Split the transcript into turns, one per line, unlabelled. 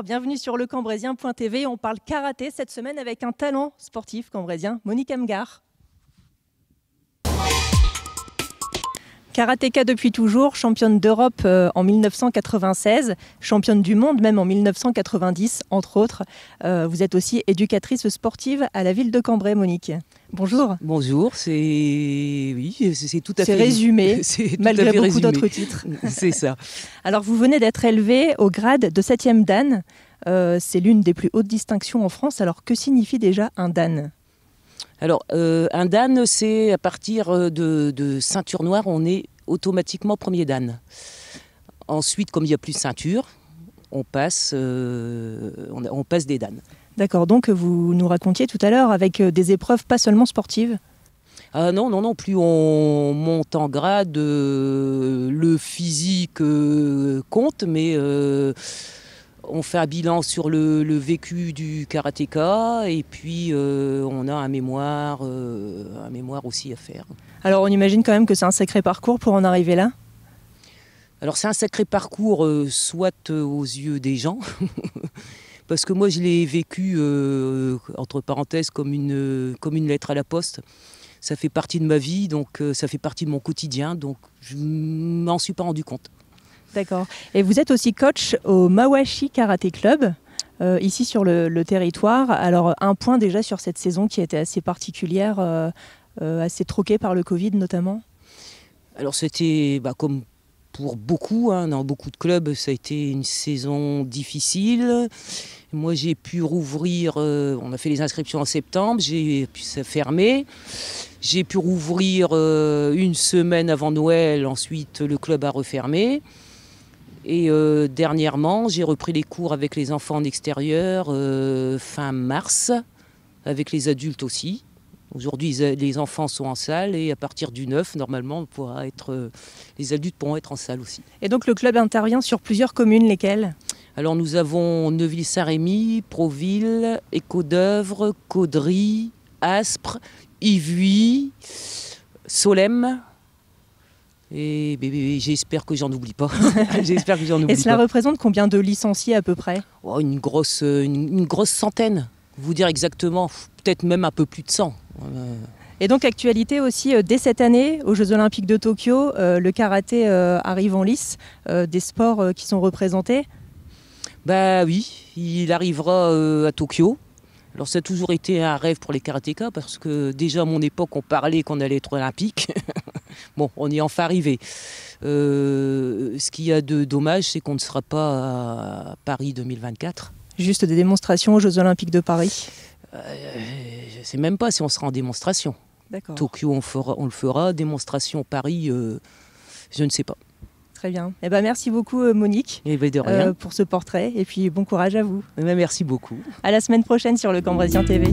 bienvenue sur lecambrézien.tv. On parle karaté cette semaine avec un talent sportif cambrézien, Monique Amgar. Karatéka depuis toujours, championne d'Europe en 1996, championne du monde même en 1990, entre autres. Vous êtes aussi éducatrice sportive à la ville de Cambrai, Monique. Bonjour.
Bonjour, c'est tout à fait
résumé, malgré beaucoup d'autres titres.
C'est ça.
Alors vous venez d'être élevée au grade de 7e dan. C'est l'une des plus hautes distinctions en France. Alors que signifie déjà un dan ?
Alors, un dan, c'est à partir de ceinture noire, on est automatiquement premier dan. Ensuite, comme il n'y a plus de ceinture, on passe des dan.
D'accord, donc vous nous racontiez tout à l'heure avec des épreuves pas seulement sportives.
Ah non, plus on monte en grade, le physique compte, mais on fait un bilan sur le vécu du karatéka et puis on a un mémoire aussi à faire.
Alors on imagine quand même que c'est un sacré parcours pour en arriver là ?
Alors c'est un sacré parcours, soit aux yeux des gens, parce que moi je l'ai vécu, entre parenthèses, comme une lettre à la poste. Ça fait partie de ma vie, donc ça fait partie de mon quotidien, donc je ne m'en suis pas rendu compte.
D'accord. Et vous êtes aussi coach au Mawashi Karaté Club, ici sur le territoire. Alors un point déjà sur cette saison qui a été assez particulière, assez troquée par le Covid notamment.
Alors c'était comme pour beaucoup, dans beaucoup de clubs, ça a été une saison difficile. Moi j'ai pu rouvrir, on a fait les inscriptions en septembre, puis ça a fermé. J'ai pu rouvrir une semaine avant Noël, ensuite le club a refermé. Et dernièrement, j'ai repris les cours avec les enfants en extérieur fin mars, avec les adultes aussi. Aujourd'hui, les enfants sont en salle et à partir du 9, normalement, les adultes pourront être en salle aussi.
Et donc le club intervient sur plusieurs communes, lesquelles ?
Alors nous avons Neuville-Saint-Rémy, Proville, Écaudœuvre, Caudry, Aspres, Yvuy, Solesmes. Et j'espère que j'en oublie pas.
Et cela représente combien de licenciés à peu près ?
Une grosse centaine. Vous dire exactement, peut-être même un peu plus de 100.
Et donc actualité aussi, dès cette année, aux Jeux Olympiques de Tokyo, le karaté arrive en lice, des sports qui sont représentés ?
Oui, il arrivera à Tokyo. Alors ça a toujours été un rêve pour les karatékas parce que déjà à mon époque on parlait qu'on allait être olympique. Bon, on y est enfin arrivé. Ce qu'il y a de dommage, c'est qu'on ne sera pas à Paris 2024.
Juste des démonstrations aux Jeux Olympiques de Paris.
Je ne sais même pas si on sera en démonstration.
D'accord.
Tokyo, on le fera. Démonstration Paris, je ne sais pas.
Très bien. Merci beaucoup Monique
de rien.
Pour ce portrait et puis bon courage à vous.
Merci beaucoup.
À la semaine prochaine sur Le Cambrézien TV.